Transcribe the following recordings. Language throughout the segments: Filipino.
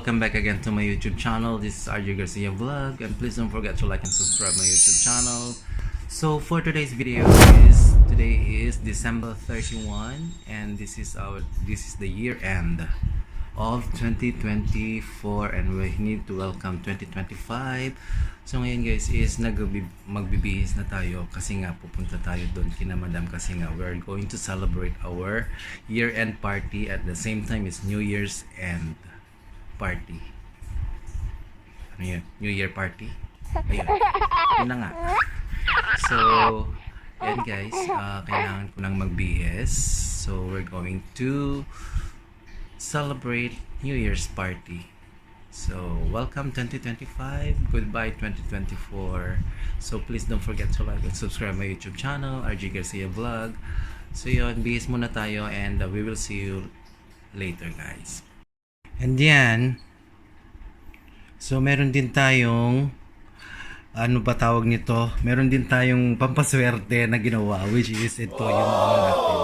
welcome back again to my YouTube channel. This is RJ Garcia Vlog, and please don't forget to like and subscribe my YouTube channel. So for today's video today is December 31, and this is the year end of 2024, and we need to welcome 2025. So ngayon guys is magbibihis na tayo kasi nga pupunta tayo doon kina madam kasi nga we're going to celebrate our year end party at the same time is New Year's end party. Ano yun? New Year party? Ayun. Yun na nga. So, yan guys, kailangan ko nang magbihis. So, we're going to celebrate New Year's party. So, welcome 2025. Goodbye 2024. So, please don't forget to like and subscribe my YouTube channel, RJ Garcia Vlog. So, yun, bihis muna tayo and we will see you later guys. And yan, so meron din tayong, ano ba tawag nito? Meron din tayong pampaswerte na ginawa, which is ito yung ano natin.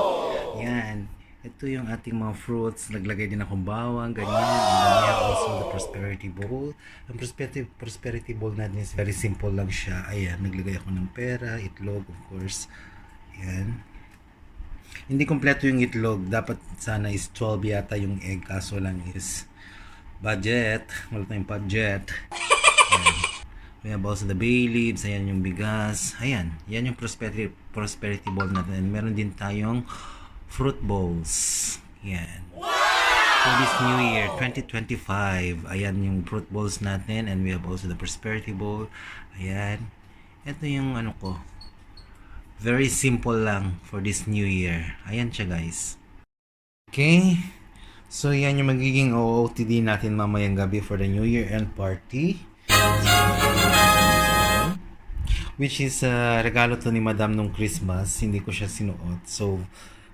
Yan, ito yung ating mga fruits. Naglagay din akong bawang, ganyan. And then we have also the prosperity bowl. Ang prosperity bowl natin is very simple lang siya. Ayan, naglagay ako ng pera, itlog, of course. Ayan. Hindi kompleto yung itlog. Dapat sana is 12 yata yung egg. Kaso lang is budget. Wala tayong budget. Ayan. We have also the bay leaves. Ayan yung bigas. Ayan. Yan yung prosperity bowl natin. And meron din tayong fruit bowls. Ayan. For this new year, 2025. Ayan yung fruit bowls natin. And we have also the prosperity bowl. Ayan. Ito yung ano ko. Very simple lang for this new year. Ayan siya guys. Okay. So yan yung magiging OOTD natin mamayang gabi for the New Year end party. Which is regalo to ni Madam nung Christmas. Hindi ko siya sinuot. So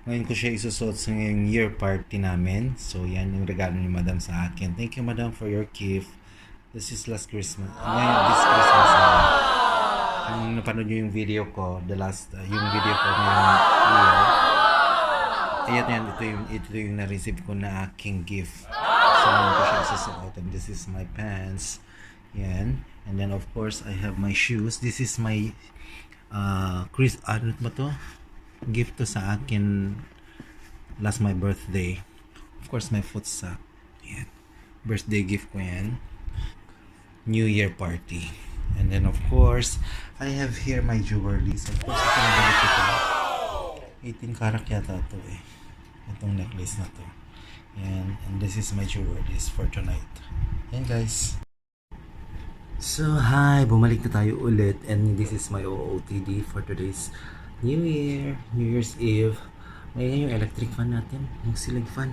ngayon ko siya isusuot sa ngayong year party namin. So yan yung regalo ni Madam sa akin. Thank you Madam for your gift. This is last Christmas. Ngayon this Christmas. Kung napanood nyo yung video ko, yung video ko ngayong year, ayan, ito yung na-receive ko na aking gift. So, ngayon ko siya isusuot. And this is my pants. Yan. And then, of course, I have my shoes. This is my, ano ba to? Gift to sa akin last my birthday. Of course, my foot sock. Yan. Birthday gift ko yan. New Year party. And then of course, I have here my jewelry. So of course, ito na balik ito. 18 karat yata ito eh. Itong necklace na to. And this is my jewelry for tonight. Yan guys. So hi, bumalik na tayo ulit. And this is my OOTD for today's New Year, New Year's Eve. Ngayon yung electric fan natin, yung ceiling fan.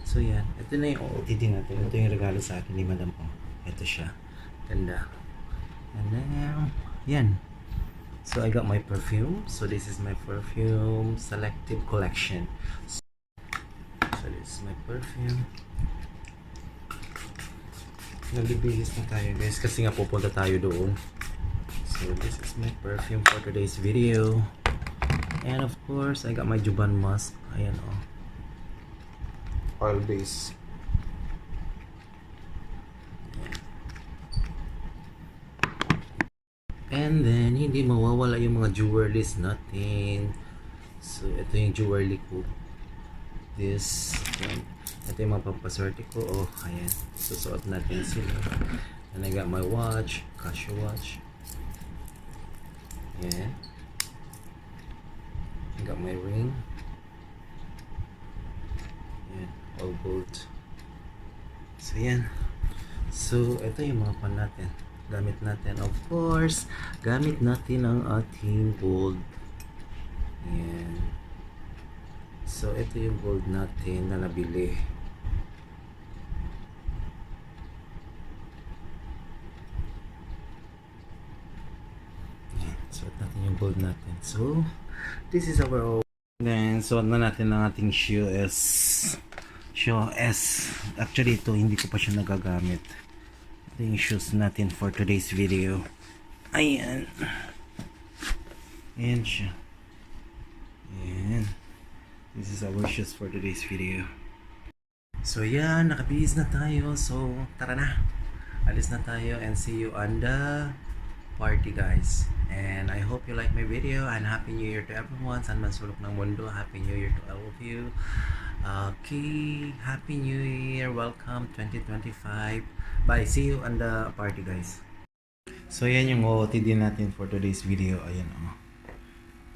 So yan, ito na yung OOTD natin. Ito yung regalo sa akin ni Madam ko. Ito siya. Ganda. And then, yan. So I got my perfume. So this is my perfume selective collection. So this is my perfume. Nagbibihis na tayo guys kasi nga pupunta tayo doon. So this is my perfume for today's video. And of course, I got my Juban mask. Ayan oh. Oil base. And then, hindi mawawala yung mga jewelries natin. So, ito yung jewelry ko. This, yan. Ito yung mga pampaswerte ko. Oh, ayan. Susuot natin sila. And I got my watch, Casio watch. Yan. I got my ring. Yan, all gold. So, yan. So, ito yung mga pan natin. Gamit natin, of course, gamit natin ang ating gold. Yan. So, ito yung gold natin na nabili. Yan. So, natin yung gold natin. So, this is our own. Then, suot na natin ang ating shoe S. Actually, ito, hindi ko pa siya nagagamit. Ito yung shoes natin for today's video. Ayan. Ayan siya. Ayan. This is our shoes for today's video. So yan, nakabihis na tayo. So tara na. Alis na tayo and see you on the party guys. And I hope you like my video and Happy New Year to everyone. San man sulok ng mundo, Happy New Year to all of you. Okay, Happy New Year. Welcome 2025. Bye. See you on the party guys. So yan yung OOTD natin for today's video. Ayan oh.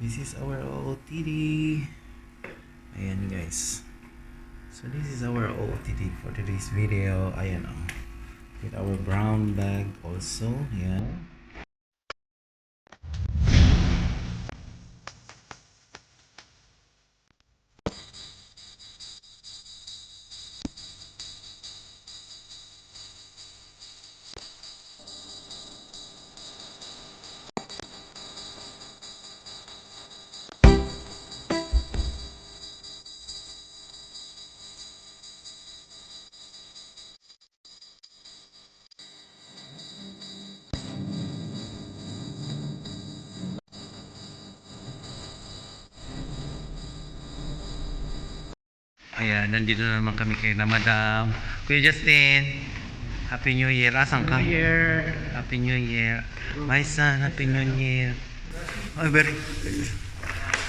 This is our OOTD. Ayan guys. So this is our OOTD for today's video. Ayan oh. With our brown bag also. Ayan. Ayan, nandito na naman kami kay na Madam. Kuya Justin, Happy New Year. Asan ka? New Year. Happy New Year. My son, Happy New Year. Oh, very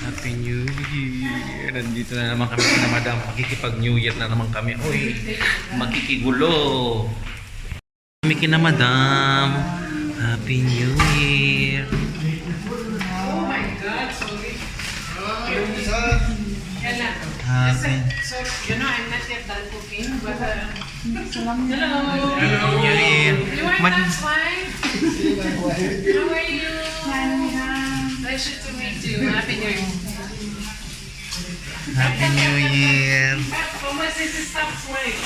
Happy New Year. Nandito na naman kami kay na Madam. Makikipag-New Year na naman kami. Uy, makikigulo. Kami kay na Madam. Happy New Year. Oh my God, sorry. Happy So, you know, I'm not yet done cooking, but hello. New Year. You are not fine. How are you? Pleasure to meet you. Happy New Year. Happy New Year. How much is this stuff weight?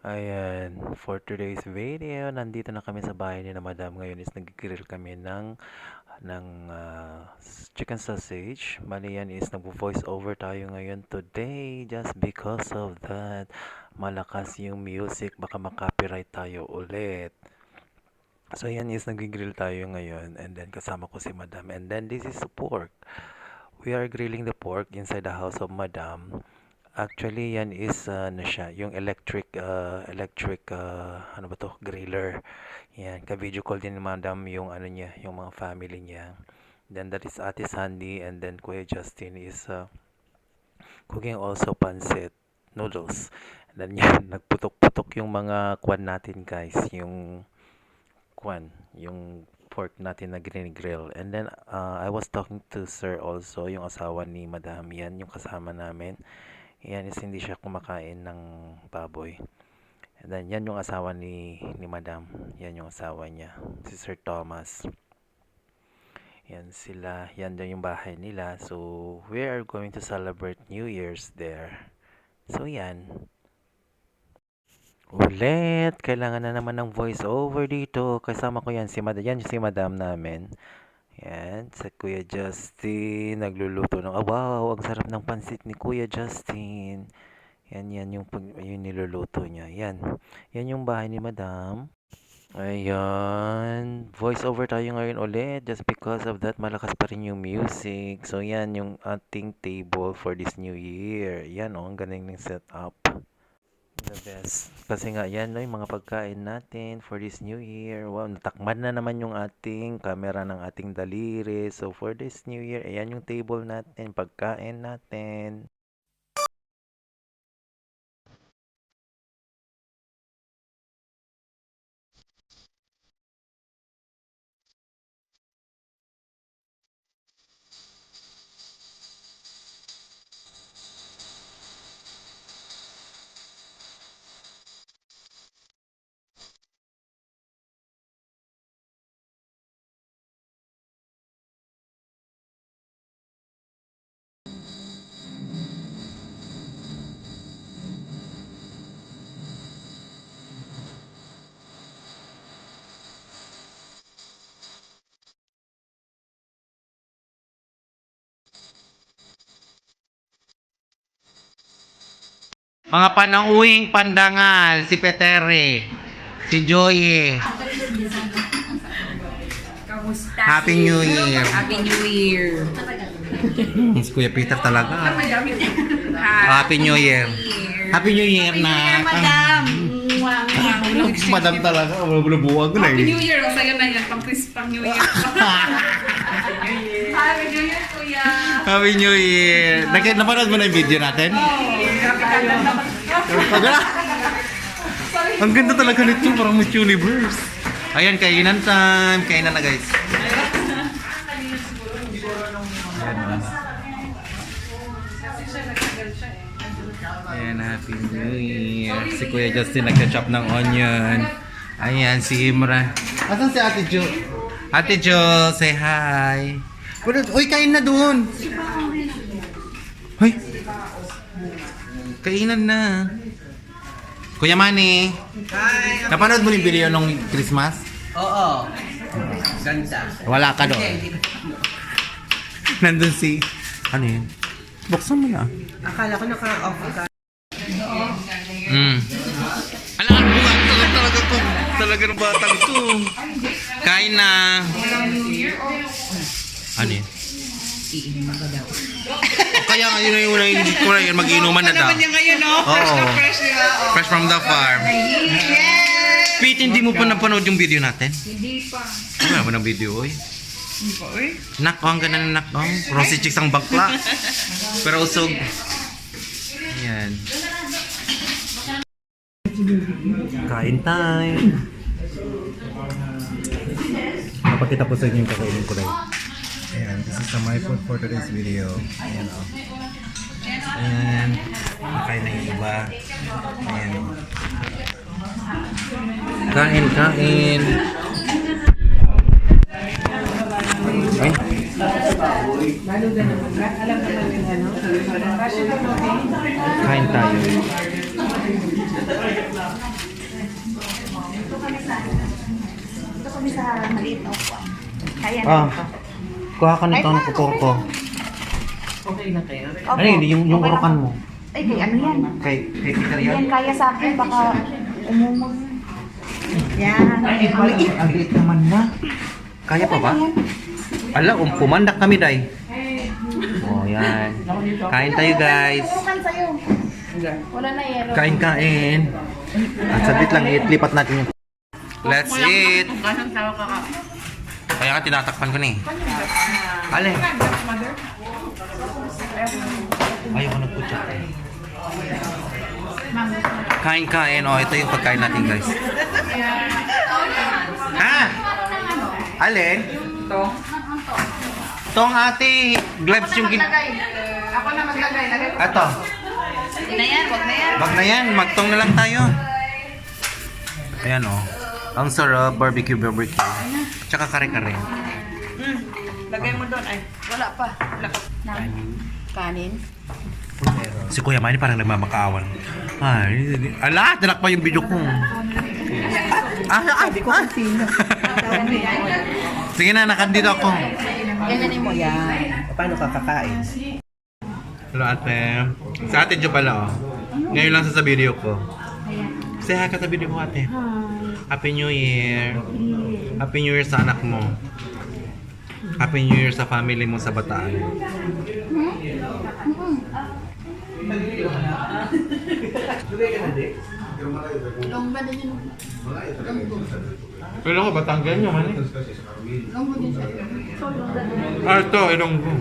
Ayan, for today's video, nandito na kami sa bahay ni na Madam. Ngayon is nag-grill kami ng chicken sausage. Mali yan is nag-voice over tayo ngayon today just because of that. Malakas yung music, baka makapiright tayo ulit. So yan is nag-grill tayo ngayon and then kasama ko si Madam. And then this is pork. We are grilling the pork inside the house of Madam. Actually, yan is ano siya, yung electric ano ba to, griller. Yan, ka-video call din ni Madam yung ano niya, yung mga family niya. Then that is Ate Sandy and then Kuya Justin is cooking also pancit noodles. And then yan, nagputok-putok yung mga kwan natin guys, yung pork natin na grill. And then I was talking to Sir also, yung asawa ni Madam, yan yung kasama namin. Yan is hindi siya kumakain ng baboy. And then yan yung asawa ni Madam. Yan yung asawa niya, si Sir Thomas. Yan sila, yan din yung bahay nila. So we are going to celebrate New Year's there. So yan. Ulit, kailangan na naman ng voice over dito. Kasama ko yan si Madam namin. Yan, sa Kuya Justin, nagluluto ng, wow, ang sarap ng pansit ni Kuya Justin. Yan yung niluluto niya. Yan yung bahay ni Madam. Ayan, voice over tayo ngayon ulit just because of that, malakas pa rin yung music. So yan yung ating table for this new year. Yan ang galing ng setup. The best. Kasi nga yan yung mga pagkain natin for this new year. Wow, natakman na naman yung ating camera ng ating daliri. So for this new year, ayan yung table natin, pagkain natin. Mga panauwing pandangal, si Petere, si Joey. Kamusta? Happy New Year. Happy New Year. Si Kuya Peter talaga. Happy New Year. Happy New Year na. Madam. Madam talaga. Bubuwag ko na Happy eh. New Year. O sa'yo na yan. Pang New Year. Happy New Year, kuya. Happy New Year. Napanood mo na yung video natin? Ang ganda talaga nito. Parang Miss Universe. Ayan, kainan time. Kainan na guys. Ayan, Happy New Year. Si Kuya Justin nagka-chop ng onion. Ayan, si Imra. Asan si Ate Jo? Ate Jo, say hi. Uy, kain na doon. Hoy. Kainan na. Kuya Manny. Hi. Napanood mo yung video nung Christmas? Oo. Ganda. Wala ka doon. Nandun si... Ano yun? Buksan mo na. Akala ko naka-off ka. Alam mo ba? Talaga to. Talaga ng batang to. Kain na. Ano yun? Iinuman ka daw. Kaya nga yun na yung hindi ko na yun. Mag-inuman na daw. Naman niya ngayon, no? Fresh Oo. na fresh, di ba? Oh. Fresh from the farm. Yes! Pete, hindi mo pa napanood yung video natin? Hindi pa. Wala mo ng video, oy. Hindi pa, uy. Nakong, ganun na nakong. Rosy chicks ang bakla. Pero usog. Ayan. Kain time. Napakita po sa inyo yung kakainin ko rin. Ayan, this is my food for today's video. Ayan o. Ayan. Nakain na yung iba. Ayan o. Kain, kain. Ay. Kain tayo. Ito kami sa maliit na upuan. Kaya na Ah. ito. Kuha ka nito ng kukurko. Okay na kayo? Opo. Ano yun? Yung Okay urukan lang. mo. Ay, ano yan? Kay Peter yan? Yan kaya sa akin, baka umumog. Yan. Ang liit naman na. Kaya pa ba? Ala, pumandak kami, day. Oh, yan. Kain tayo, guys. Tutukan sa'yo. Wala na yero. Kain, kain. At sabit lang, lipat natin yung... Let's eat! Ganang tawa ka ka. Kaya nga tinatakpan ko na eh. Alin? Ayaw ko nagputya. Kain, kain. Oh, ito yung pagkain natin, guys. Ha? Alin? Ito. Tong ate, gloves yung gin... Ako na maglagay. Ato. Hindi na yan, wag na yan. Wag na yan, magtong na lang tayo. Ayan oh. Ang sarap, barbecue. Tsaka kare-kare. Lagay mo doon ay. Wala pa. Kanin. Si Kuya Manny parang nagmamakaawan. Ay, ala, tinak pa yung video ko. Sabi ko kung sino. Sige na, nakandito ako. Ganyanin mo yan. Paano ka kakain? Hello ate. Sa ate Jo pala oh. Ngayon lang sa video ko. Say hi ka sa video ko ate. Happy New Year. Happy New Year sa anak mo. Happy New Year sa family mo sa Bataan. Long ba din yun? Pero ako, Batanggan nyo man eh. Ah, ito, Ilonggo.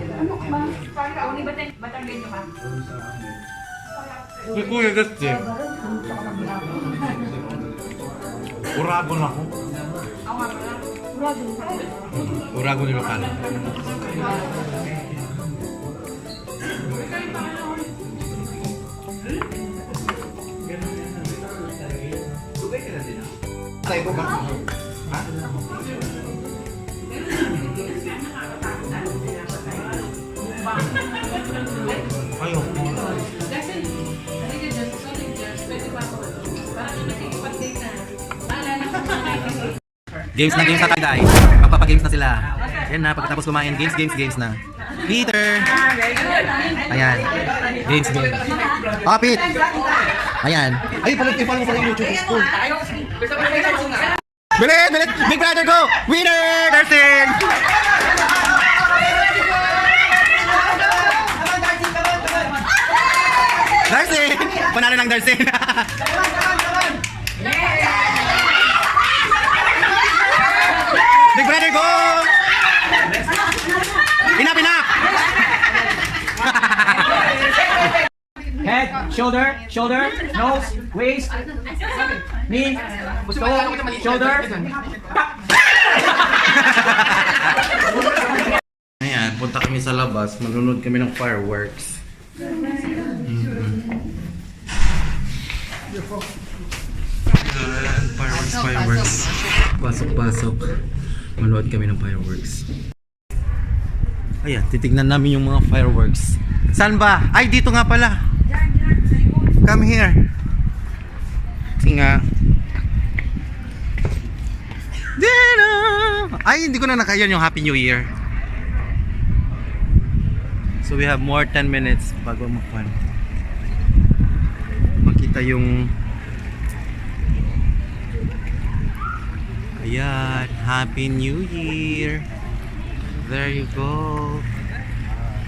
Si Kuya Gasti. Uragon ako. Uragon yung lokal. Tayo ko ba? Ha? Ayoko. Games na tayo guys. Magpapagames na sila. Yan na, pagkatapos kumain, games na. Peter! Ayan. Games. Ah, Pete! Ayan. Ay, follow mo pala yung YouTube ko. Bilit! Big brother go! Winner! Darcy! Darcy! Panalo ng Darcy! Big brother, go! Enough, enough! Head, shoulder, nose, waist, knee, toe, shoulder. Ayan, punta kami sa labas. Manunod kami ng fireworks. Ayan, fireworks. Pasok. Manood kami ng fireworks. Ayan, titignan namin yung mga fireworks. Saan ba? Ay, dito nga pala. Come here. Tinga. Dino! Ay, hindi ko na nakayan yung Happy New Year. So we have more 10 minutes bago makita yung ayan, Happy New Year. There you go.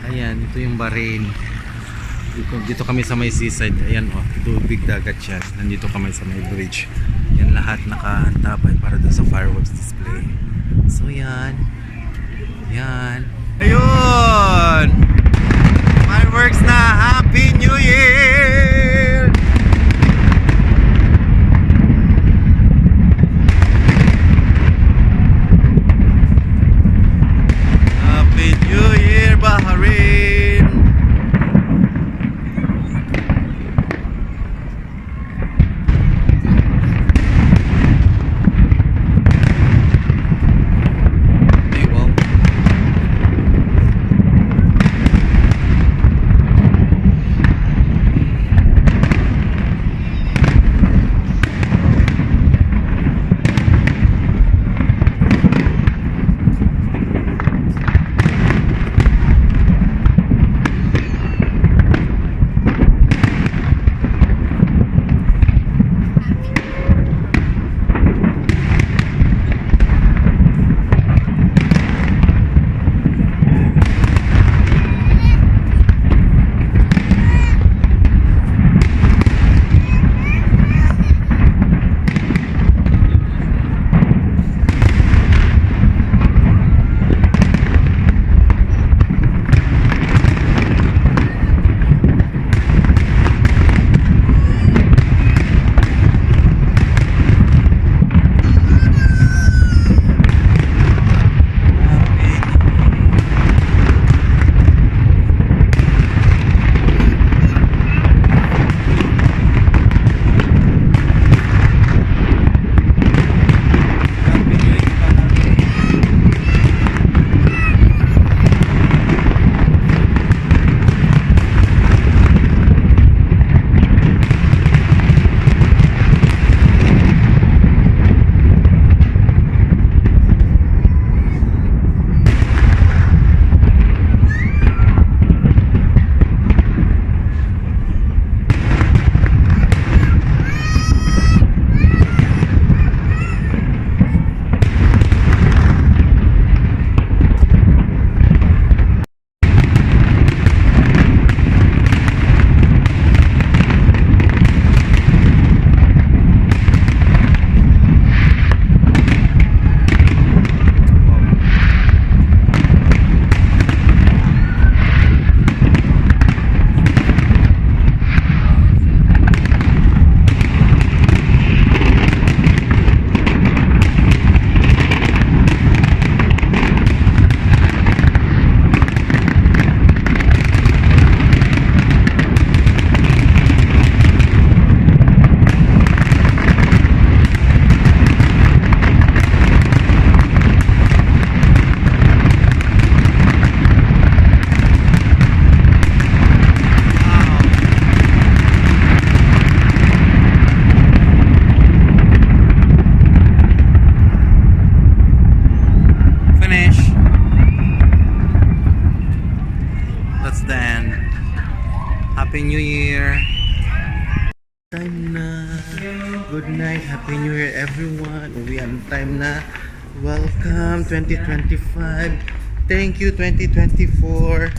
Ayan, ito yung Bahrain. Dito kami sa may seaside. Ayan oh, tubig dagat siya. Nandito kami sa may bridge. Yan lahat nakaantabay para doon sa fireworks display. So yan. Yan. Ayun! Fireworks na! Happy New Year! Happy New Year, Bahrain! Hey, well. Happy New Year! Time na! Good night! Happy New Year everyone! Uwi ang time na! Welcome 2025! Thank you 2024!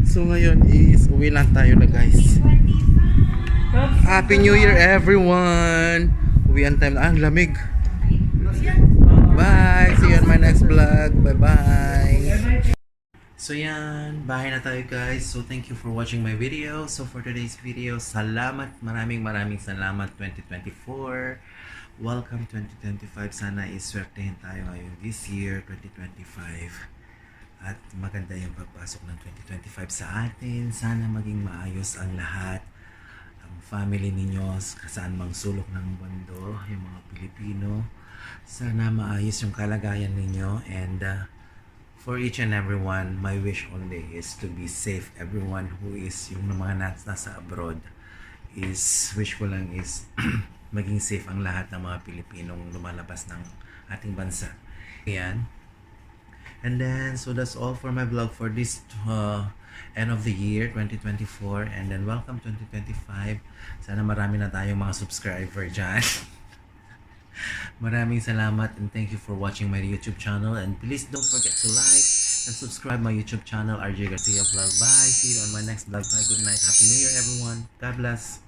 So ngayon is uwi na tayo na guys. Happy New Year, everyone! Uwian time na. Ang lamig. Bye! See you on my next vlog. Bye-bye! So yan, bahay na tayo guys. So thank you for watching my video. So for today's video, salamat. Maraming salamat 2024. Welcome 2025. Sana iswertehin tayo ngayon this year, 2025. At maganda yung pagpasok ng 2025 sa atin. Sana maging maayos ang lahat. Ang family ninyo, saan mang sulok ng mundo, yung mga Pilipino. Sana maayos yung kalagayan ninyo. And for each and everyone, my wish only is to be safe. Everyone who is yung mga nasa abroad is, wish ko lang is maging safe ang lahat ng mga Pilipinong lumalabas ng ating bansa. Ayan. And then, so that's all for my vlog for this end of the year, 2024. And then, welcome 2025. Sana marami na tayong mga subscriber dyan. Maraming salamat and thank you for watching my YouTube channel. And please don't forget to like and subscribe my YouTube channel, RJ Garcia Vlog. Bye! See you on my next vlog. Bye! Good night! Happy New Year, everyone! God bless!